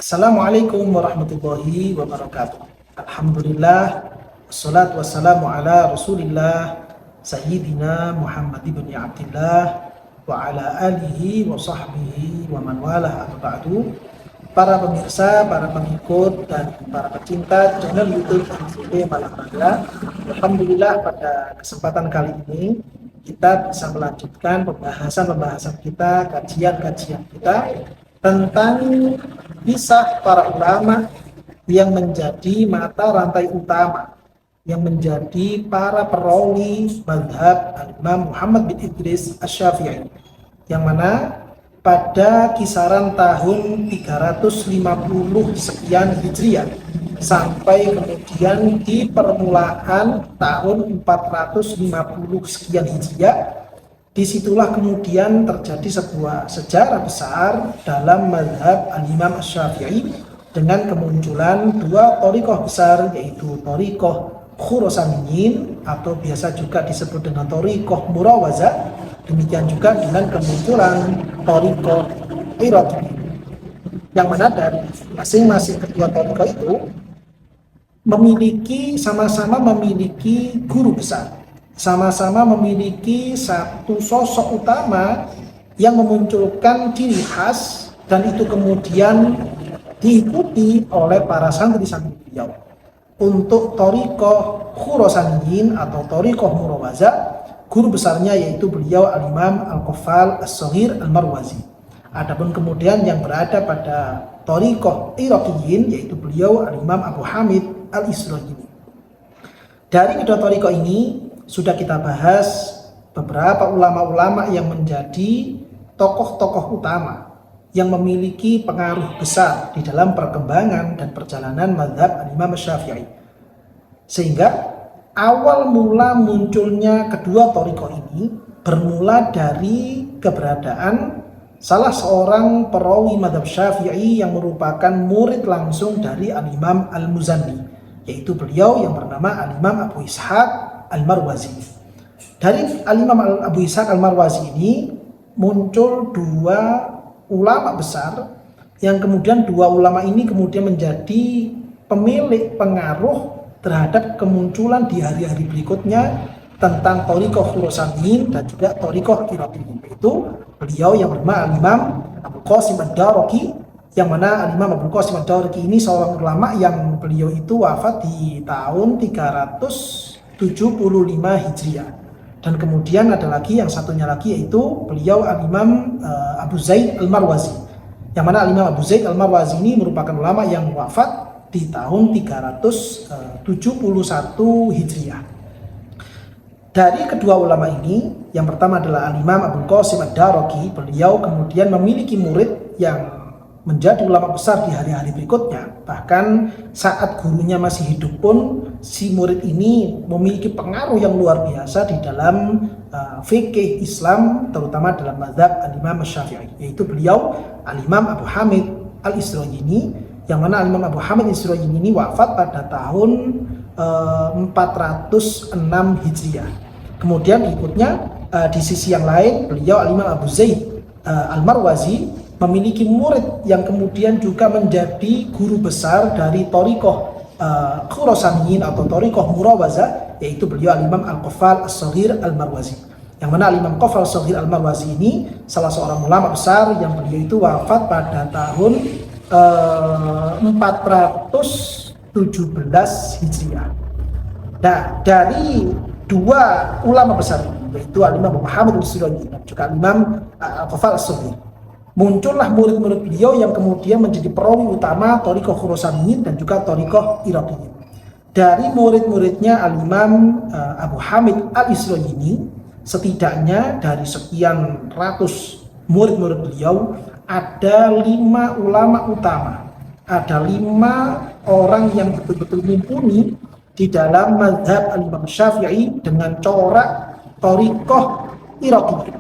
Assalamualaikum warahmatullahi wabarakatuh. Alhamdulillah, wassalatu wassalamu ala rasulillah Sayyidina Muhammad ibn Abdillah wa ala alihi wa sahbihi wa man walah amma ba'du. Para pemirsa, para pengikut dan para pecinta channel YouTube MCP Malang Raya, alhamdulillah pada kesempatan kali ini kita bisa melanjutkan pembahasan kita, kajian kita tentang kisah para ulama yang menjadi mata rantai utama, yang menjadi para perawi mazhab Imam Muhammad bin Idris Asy-Syafi'i, yang mana pada kisaran tahun 350 sekian Hijriah sampai kemudian di permulaan tahun 450 sekian Hijriah, disitulah kemudian terjadi sebuah sejarah besar dalam mazhab al-Imam Asy-Syafi'i dengan kemunculan dua thariqah besar, yaitu thariqah Khurasaniyin atau biasa juga disebut dengan thariqah Murawazah, demikian juga dengan kemunculan thariqah Iraqiyyin, yang mana dari masing-masing kedua thariqah itu sama-sama memiliki guru besar, sama-sama memiliki satu sosok utama yang memunculkan ciri khas, dan itu kemudian diikuti oleh para santri-santri beliau. Untuk thariqah Khurasaniyin atau thariqah Murawazah, guru besarnya yaitu beliau al-Imam Al-Qaffal As-Shaghir Al-Marwazi. Adapun kemudian yang berada pada thariqah Iraqiyyin yaitu beliau al-Imam Abu Hamid Al-Israyini. Dari kedua thariqah ini sudah kita bahas beberapa ulama-ulama yang menjadi tokoh-tokoh utama yang memiliki pengaruh besar di dalam perkembangan dan perjalanan mazhab al-Imam Asy-Syafi'i. Sehingga awal mula munculnya kedua thariqah ini bermula dari keberadaan salah seorang perawi mazhab Syafi'i yang merupakan murid langsung dari al-Imam Al-Muzanni, yaitu beliau yang bernama al-Imam Abu Ishaq Al-Marwazi. Dari al-Imam Abu Ishaq Al-Marwazi ini muncul dua ulama besar, yang kemudian dua ulama ini kemudian menjadi pemilik pengaruh terhadap kemunculan di hari-hari berikutnya tentang thariqah Khurasaniyin dan juga thariqah Iraqiyyin, yaitu beliau yang bernama al-Imam Abu Qasim Ad-Daraqi, yang mana al-Imam Abu Qasim Ad-Daraqi ini seorang ulama yang beliau itu wafat di tahun 375 Hijriah. Dan kemudian ada lagi yang satunya lagi, yaitu beliau al-Imam Abu Zaid Al-Marwazi, yang mana al-Imam Abu Zaid Al-Marwazi ini merupakan ulama yang wafat di tahun 371 Hijriah. Dari kedua ulama ini, yang pertama adalah al-Imam Abu Qasim Ad-Daraqi, beliau kemudian memiliki murid yang menjadi ulama besar di hari-hari berikutnya. Bahkan saat gurunya masih hidup pun si murid ini memiliki pengaruh yang luar biasa di dalam fikih Islam, terutama dalam mazhab al-Imam Asy-Syafi'i, yaitu beliau al-Imam Abu Hamid Al-Israyini, yang mana al-Imam Abu Hamid Al-Israyini ini wafat pada tahun 406 Hijriah. Kemudian berikutnya di sisi yang lain, beliau al-Imam Abu Zaid Al-Marwazi memiliki murid yang kemudian juga menjadi guru besar dari thariqah Khurasaniyin atau thariqah Murawazah, yaitu beliau al-Imam Al-Qaffal As-Shaghir Al-Marwazi, yang mana al-Imam Qaffal As-Shaghir Al-Marwazi ini salah seorang ulama besar yang beliau itu wafat pada tahun 417 Hijriah. Nah, dari dua ulama besar ini, yaitu al-Imam Muhammad Al-Siraji dan juga al-Imam Al-Qaffal As-Shaghir, muncullah murid-murid beliau yang kemudian menjadi perawi utama thariqah Khurasaniyin dan juga thariqah Iraqiyyin. Dari murid-muridnya al-Imam Abu Hamid Al-Israyini, setidaknya dari sekian ratus murid-murid beliau ada 5 ulama utama, ada 5 orang yang betul-betul mumpuni di dalam mazhab al-Imam Syafi'i dengan corak thariqah Iraqiyyin.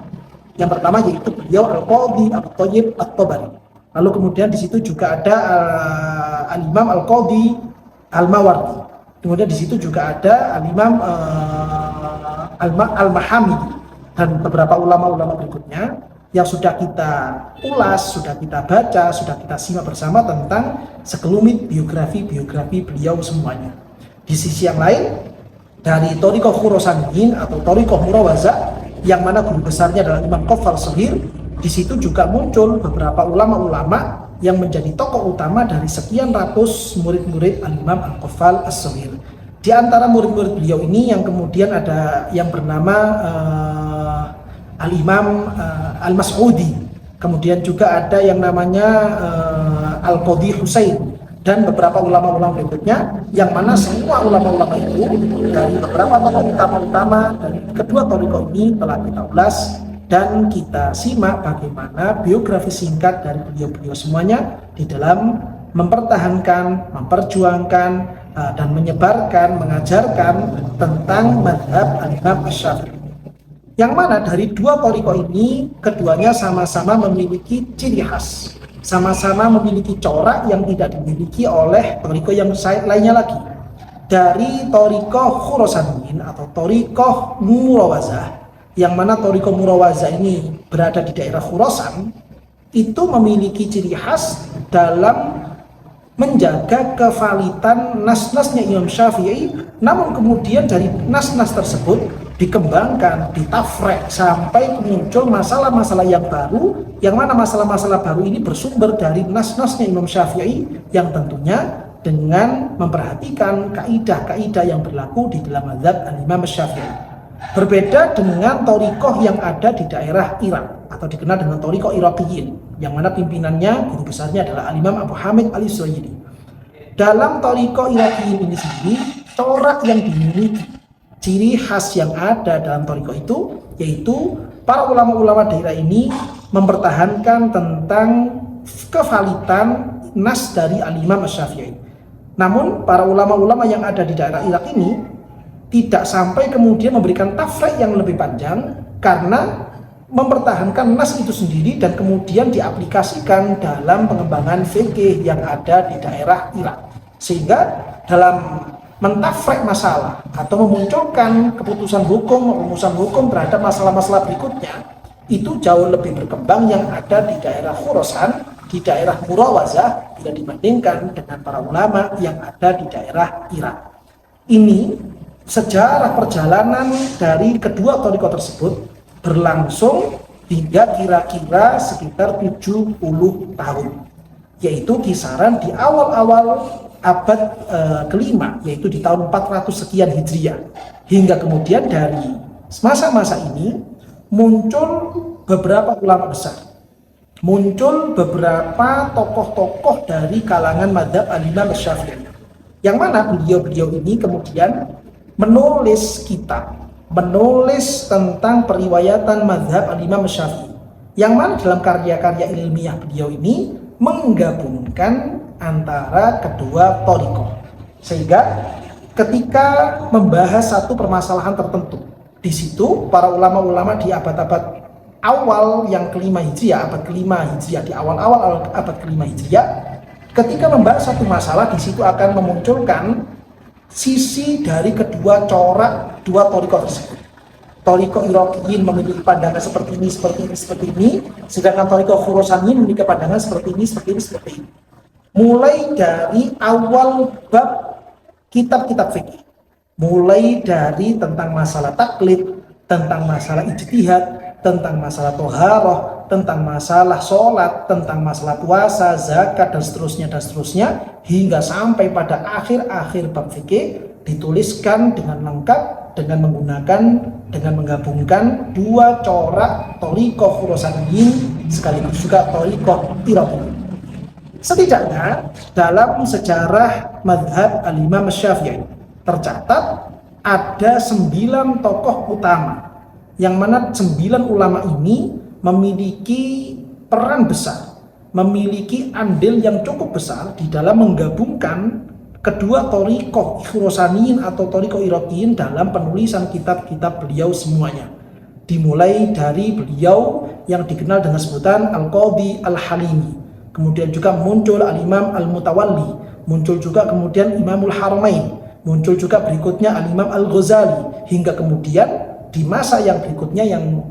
Yang pertama yaitu beliau Al-Qadhi At-Thayyib At-Tabari. Lalu kemudian di situ juga ada Al-Imam Al-Qadhi Al-Mawardi. Kemudian di situ juga ada Al-Imam Al-Mahamidi dan beberapa ulama-ulama berikutnya. yang sudah kita ulas, sudah kita baca, sudah kita simak bersama tentang sekelumit biografi beliau semuanya. Di sisi yang lain, dari Thariqah Khurasaniyin atau Thariqah Murawazah, yang mana guru besarnya adalah Imam Qaffal Shahir, di situ juga muncul beberapa ulama-ulama yang menjadi tokoh utama dari sekian ratus murid-murid Al-Imam Al-Qaffal As-Shahir. Di antara murid-murid beliau ini yang kemudian ada yang bernama Al-Imam Al-Mas'udi, kemudian juga ada yang namanya Al-Qadhi Husain, dan beberapa ulama-ulama berikutnya, yang mana semua ulama-ulama itu dari beberapa tokoh utama-utama dari kedua thariqah ini telah kita ulas dan kita simak bagaimana biografi singkat dari beliau-beliau semuanya di dalam mempertahankan, memperjuangkan, dan menyebarkan, mengajarkan tentang mazhab Al-Imam Asy-Syafi'i. Yang mana dari dua thariqah ini, keduanya sama-sama memiliki ciri khas, sama-sama memiliki corak yang tidak dimiliki oleh thariqah yang lainnya lagi. Dari thariqah Khurasaniyin atau thariqah Murawazah, yang mana thariqah Murawazah ini berada di daerah Khurasan, itu memiliki ciri khas dalam menjaga kevalitan nas-nasnya Imam Syafi'i, namun kemudian dari nas-nas tersebut dikembangkan, ditafrek sampai muncul masalah-masalah yang baru, yang mana masalah-masalah baru ini bersumber dari nas-nasnya Imam Syafi'i yang tentunya dengan memperhatikan kaidah-kaidah yang berlaku di dalam mazhab Al-Imam Syafi'i. Berbeda dengan thariqah yang ada di daerah Irak atau dikenal dengan thariqah Iraqiyin, yang mana pimpinannya, guru besarnya adalah Al-Imam Abu Hamid Al-Iswaidi. Dalam thariqah Iraqiyin ini sendiri, corak yang dimiliki, ciri khas yang ada dalam thariqah itu, yaitu para ulama-ulama daerah ini mempertahankan tentang kevalitan nas dari Al-Imam Syafi'i. Namun para ulama-ulama yang ada di daerah Irak ini tidak sampai kemudian memberikan tafsir yang lebih panjang, karena mempertahankan nas itu sendiri dan kemudian diaplikasikan dalam pengembangan fikih yang ada di daerah Irak, sehingga dalam mentafsir masalah atau memunculkan keputusan hukum, rumusan hukum terhadap masalah-masalah berikutnya, itu jauh lebih berkembang yang ada di daerah Khurasan, di daerah Murawazah, bila dibandingkan dengan para ulama yang ada di daerah Irak. Ini sejarah perjalanan dari kedua thariqah tersebut berlangsung hingga kira-kira sekitar 70 tahun, yaitu kisaran di awal-awal abad kelima, yaitu di tahun 400 sekian Hijriah, hingga kemudian dari masa-masa ini muncul beberapa ulama besar, muncul beberapa tokoh-tokoh dari kalangan mazhab Al-Imam Syafi'i, yang mana beliau-beliau ini kemudian menulis kitab, menulis tentang periwayatan mazhab Al-Imam Syafi'i, yang mana dalam karya-karya ilmiah beliau ini menggabungkan antara kedua thariqah, sehingga ketika membahas satu permasalahan tertentu, di situ para ulama-ulama di abad-abad awal yang kelima Hijriah, abad kelima Hijriah, di awal-awal abad kelima Hijriah, ketika membahas satu masalah, di situ akan memunculkan sisi dari kedua corak dua thariqah tersebut. Thariqah Iraqiyin memiliki pandangan seperti ini, seperti ini, seperti ini, sedangkan thariqah Khurasaniyin memiliki pandangan seperti ini, seperti ini, seperti ini. Mulai dari awal bab kitab-kitab fikih, mulai dari tentang masalah taklid, tentang masalah ijtihad, tentang masalah toharoh, tentang masalah sholat, tentang masalah puasa, zakat, dan seterusnya, hingga sampai pada akhir-akhir bab fikih dituliskan dengan lengkap dengan menggabungkan dua corak thariqah Khurasaniyin sekaligus juga thariqah Iraqiyin. Setidaknya dalam sejarah mazhab Al-Imam Syafi'i tercatat ada 9 tokoh utama, yang mana 9 ulama ini memiliki peran besar, memiliki andil yang cukup besar di dalam menggabungkan kedua thariqah Khurasaniyin atau thariqah Iraqiyin dalam penulisan kitab-kitab beliau semuanya. Dimulai dari beliau yang dikenal dengan sebutan Al-Qadhi Al-Halimi, kemudian juga muncul Al-Imam Al-Mutawalli, muncul juga kemudian Imamul Haramain, muncul juga berikutnya Al-Imam Al-Ghazali, hingga kemudian di masa yang berikutnya yang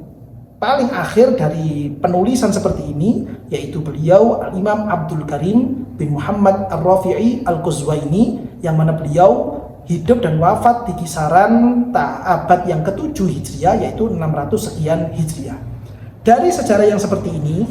paling akhir dari penulisan seperti ini, yaitu beliau Al-Imam Abdul Karim bin Muhammad Ar-Rafi'i Al-Quzwaini, yang mana beliau hidup dan wafat di kisaran abad yang ke-7 Hijriah, yaitu 600 sekian Hijriah. Dari sejarah yang seperti ini,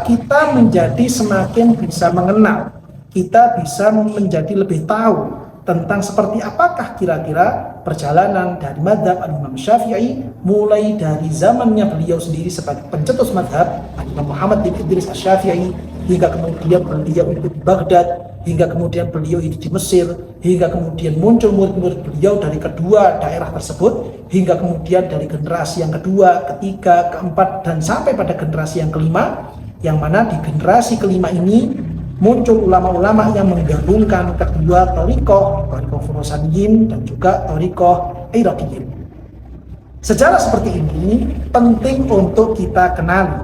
kita menjadi semakin bisa mengenal, kita bisa menjadi lebih tahu tentang seperti apakah kira-kira perjalanan dari mazhab Imam Syafi'i, mulai dari zamannya beliau sendiri sebagai pencetus mazhab Imam Muhammad bin Idris Asy-Syafi'i, hingga kemudian beliau itu di Baghdad, hingga kemudian beliau itu di Mesir, hingga kemudian muncul murid-murid beliau dari kedua daerah tersebut, hingga kemudian dari generasi yang kedua, ketiga, keempat, dan sampai pada generasi yang kelima, yang mana di generasi kelima ini muncul ulama-ulama yang menggabungkan kedua thariqah Khurasaniyin dan juga thariqah Iraqiyin. Sejarah seperti ini penting untuk kita kenali,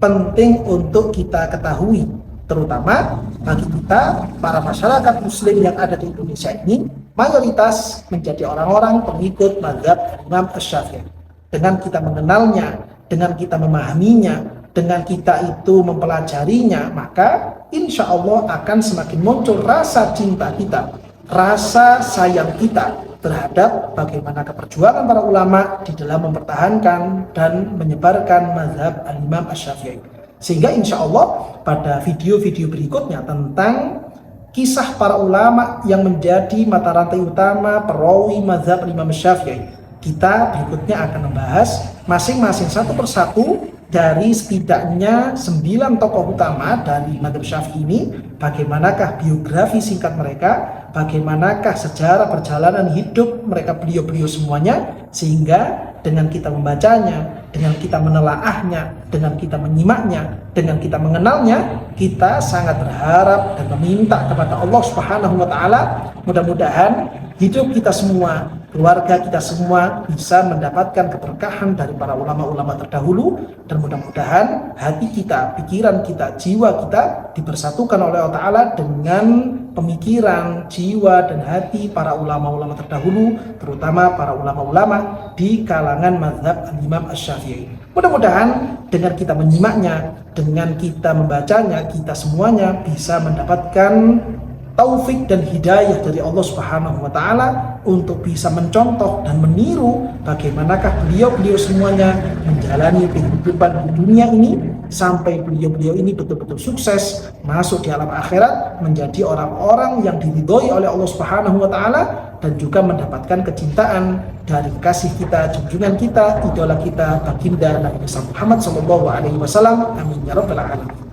penting untuk kita ketahui, terutama bagi kita para masyarakat muslim yang ada di Indonesia ini, mayoritas menjadi orang-orang pengikut mazhab Imam Asy-Syafi'i. Dengan kita mengenalnya, dengan kita memahaminya, dengan kita itu mempelajarinya, maka insya Allah akan semakin muncul rasa cinta kita, rasa sayang kita terhadap bagaimana perjuangan para ulama di dalam mempertahankan dan menyebarkan mazhab Al-Imam Asy-Syafi'i. Sehingga insya Allah pada video-video berikutnya tentang kisah para ulama yang menjadi mata rantai utama perawi mazhab Imam Syafi'i, kita berikutnya akan membahas masing-masing satu persatu dari setidaknya 9 tokoh utama dari mazhab Syafi'i ini, bagaimanakah biografi singkat mereka, bagaimanakah sejarah perjalanan hidup mereka beliau-beliau semuanya, sehingga dengan kita membacanya, dengan kita menelaahnya, dengan kita menyimaknya, dengan kita mengenalnya, kita sangat berharap dan meminta kepada Allah Subhanahu wa taala, mudah-mudahan hidup kita semua, keluarga kita semua bisa mendapatkan keberkahan dari para ulama-ulama terdahulu, dan mudah-mudahan hati kita, pikiran kita, jiwa kita dipersatukan oleh Allah Ta'ala dengan pemikiran, jiwa, dan hati para ulama-ulama terdahulu, terutama para ulama-ulama di kalangan mazhab Imam Asy-Syafi'i. Mudah-mudahan dengan kita menyimaknya, dengan kita membacanya, kita semuanya bisa mendapatkan taufik dan hidayah dari Allah Subhanahu wa taala untuk bisa mencontoh dan meniru bagaimanakah beliau-beliau semuanya menjalani kehidupan di dunia ini sampai beliau-beliau ini betul-betul sukses masuk di alam akhirat, menjadi orang-orang yang diridhoi oleh Allah Subhanahu wa taala, dan juga mendapatkan kecintaan dari kasih kita, junjungan kita, idola kita, baginda Nabi Muhammad sallallahu alaihi wasallam. Amin ya rabbal alamin.